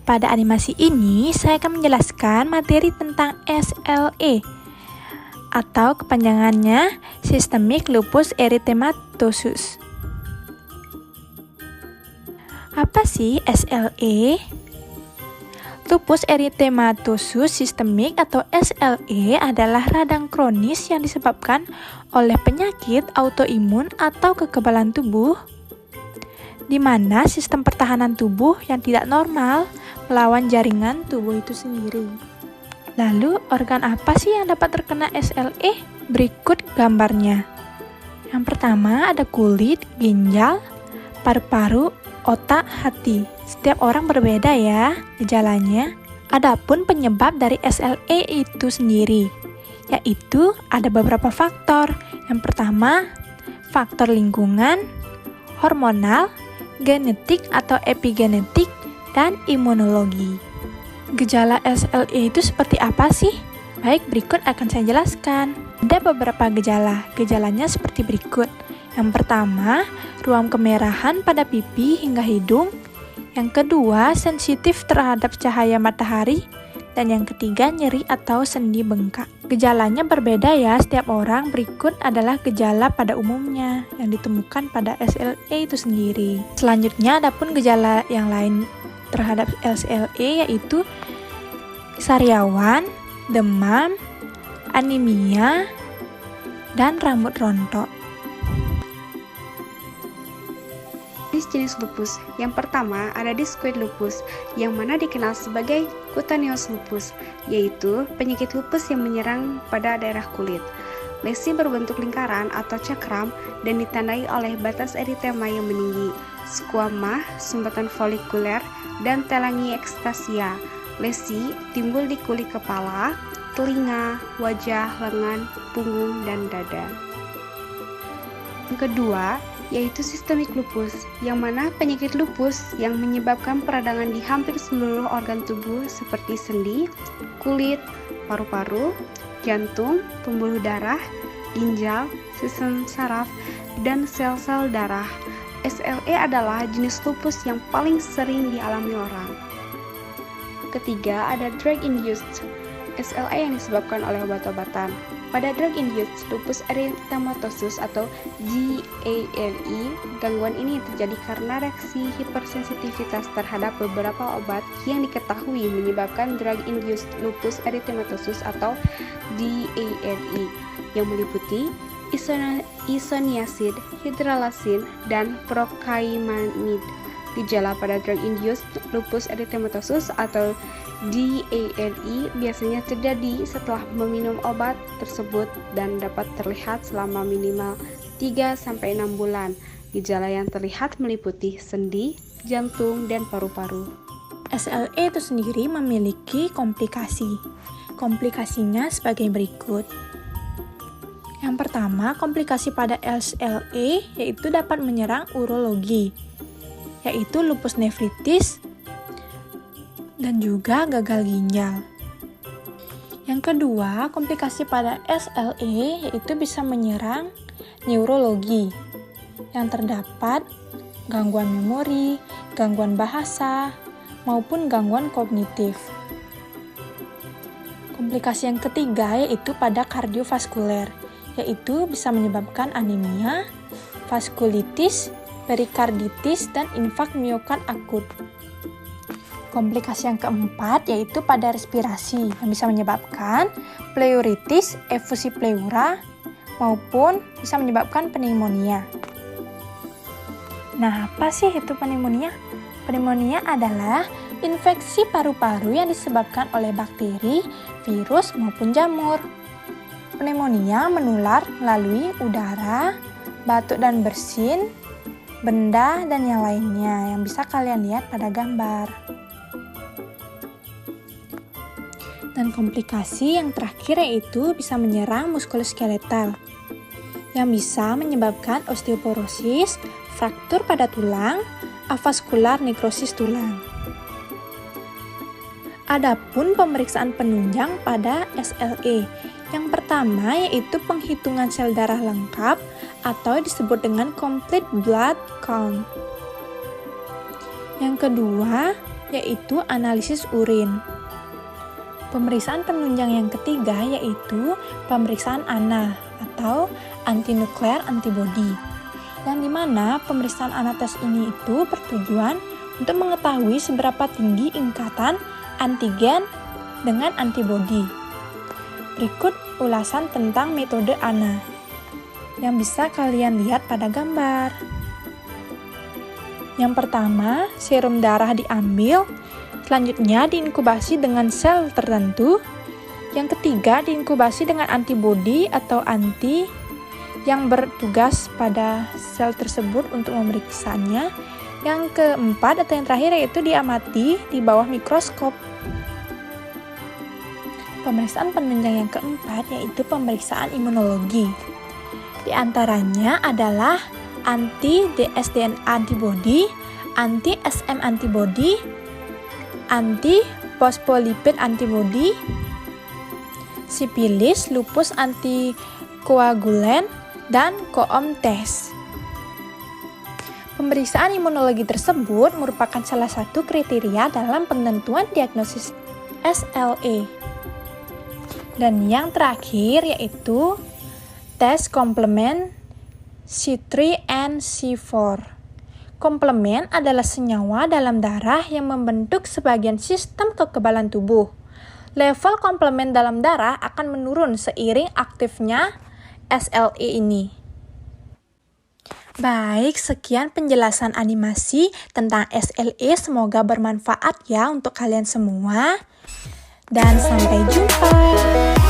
Pada animasi ini, saya akan menjelaskan materi tentang SLE atau kepanjangannya Systemic Lupus Erythematosus. Apa sih SLE? Lupus erythematosus sistemik atau SLE adalah radang kronis yang disebabkan oleh penyakit autoimun atau kekebalan tubuh, di mana sistem pertahanan tubuh yang tidak normal melawan jaringan tubuh itu sendiri. Lalu, organ apa sih yang dapat terkena SLE? Berikut gambarnya. Yang pertama ada kulit, ginjal, paru-paru, otak, hati. Setiap orang berbeda ya gejalanya. Adapun penyebab dari SLE itu sendiri, yaitu ada beberapa faktor. Yang pertama, faktor lingkungan, hormonal, genetik atau epigenetik, dan imunologi. Gejala SLE itu seperti apa sih? Baik, berikut akan saya jelaskan. Ada beberapa gejala. Gejalanya seperti berikut. Yang pertama, ruam kemerahan pada pipi hingga hidung. Yang kedua, sensitif terhadap cahaya matahari. Dan yang ketiga, nyeri atau sendi bengkak. Gejalanya berbeda ya setiap orang. Berikut adalah gejala pada umumnya yang ditemukan pada SLE itu sendiri. Selanjutnya, adapun gejala yang lain terhadap SLE yaitu sariawan, demam, anemia, dan rambut rontok. Jenis lupus. Yang pertama ada discoid lupus, yang mana dikenal sebagai cutaneous lupus, yaitu penyakit lupus yang menyerang pada daerah kulit. Lesi berbentuk lingkaran atau cakram dan ditandai oleh batas eritema yang meninggi, squama, sumbatan folikuler, dan telangiectasia. Lesi timbul di kulit kepala, telinga, wajah, lengan, punggung, dan dada. Yang kedua yaitu sistemik lupus, yang mana penyakit lupus yang menyebabkan peradangan di hampir seluruh organ tubuh seperti sendi, kulit, paru-paru, jantung, pembuluh darah, ginjal, sistem saraf, dan sel-sel darah. SLE adalah jenis lupus yang paling sering dialami orang. Ketiga, ada drug-induced SLE yang disebabkan oleh obat-obatan. Pada drug-induced lupus erythematosus atau DALE, gangguan ini terjadi karena reaksi hipersensitivitas terhadap beberapa obat yang diketahui menyebabkan drug-induced lupus erythematosus atau DALE, yang meliputi isoniazid, hidralazin, dan procainamide. Gejala pada drug-induced lupus erythematosus atau DALE biasanya terjadi setelah meminum obat tersebut dan dapat terlihat selama minimal 3-6 bulan. Gejala yang terlihat meliputi sendi, jantung, dan paru-paru. SLE itu sendiri memiliki komplikasi. Komplikasinya sebagai berikut. Yang pertama, komplikasi pada SLE yaitu dapat menyerang urologi, yaitu lupus nefritis dan juga gagal ginjal. Yang kedua, komplikasi pada SLE yaitu bisa menyerang neurologi, yang terdapat gangguan memori, gangguan bahasa, maupun gangguan kognitif. Komplikasi yang ketiga yaitu pada kardiovaskuler, yaitu bisa menyebabkan anemia, vaskulitis, perikarditis, dan infak miokard akut. Komplikasi yang keempat yaitu pada respirasi yang bisa menyebabkan pleuritis, efusi pleura, maupun bisa menyebabkan pneumonia. Nah, apa sih itu pneumonia? Pneumonia adalah infeksi paru-paru yang disebabkan oleh bakteri, virus, maupun jamur. Pneumonia menular melalui udara, batuk dan bersin, benda, dan yang lainnya yang bisa kalian lihat pada gambar. Dan komplikasi yang terakhir yaitu bisa menyerang muskuloskeletal yang bisa menyebabkan osteoporosis, fraktur pada tulang, avaskular nekrosis tulang. Adapun pemeriksaan penunjang pada SLE, yang pertama yaitu penghitungan sel darah lengkap atau disebut dengan complete blood count. Yang kedua, yaitu analisis urin. Pemeriksaan penunjang yang ketiga yaitu pemeriksaan ANA atau anti-nuclear antibody, yang dimana pemeriksaan ANA tes ini itu bertujuan untuk mengetahui seberapa tinggi ikatan antigen dengan antibody. Berikut ulasan tentang metode ANA yang bisa kalian lihat pada gambar. Yang pertama, serum darah diambil, selanjutnya diinkubasi dengan sel tertentu. Yang ketiga, diinkubasi dengan antibodi atau anti yang bertugas pada sel tersebut untuk memeriksanya. Yang keempat atau yang terakhir yaitu diamati di bawah mikroskop. Pemeriksaan penunjang yang keempat yaitu pemeriksaan imunologi. Di antaranya adalah anti-dsDNA antibody, anti-SM antibody, anti-phospholipid antibody, sipilis, lupus antikoagulen, dan koom tes. Pemeriksaan imunologi tersebut merupakan salah satu kriteria dalam penentuan diagnosis SLE. Dan yang terakhir yaitu tes komplement C3 and C4. Komplement adalah senyawa dalam darah yang membentuk sebagian sistem kekebalan tubuh. Level komplement dalam darah akan menurun seiring aktifnya SLE ini. Baik, sekian penjelasan animasi tentang SLE. Semoga bermanfaat ya untuk kalian semua. Dan sampai jumpa.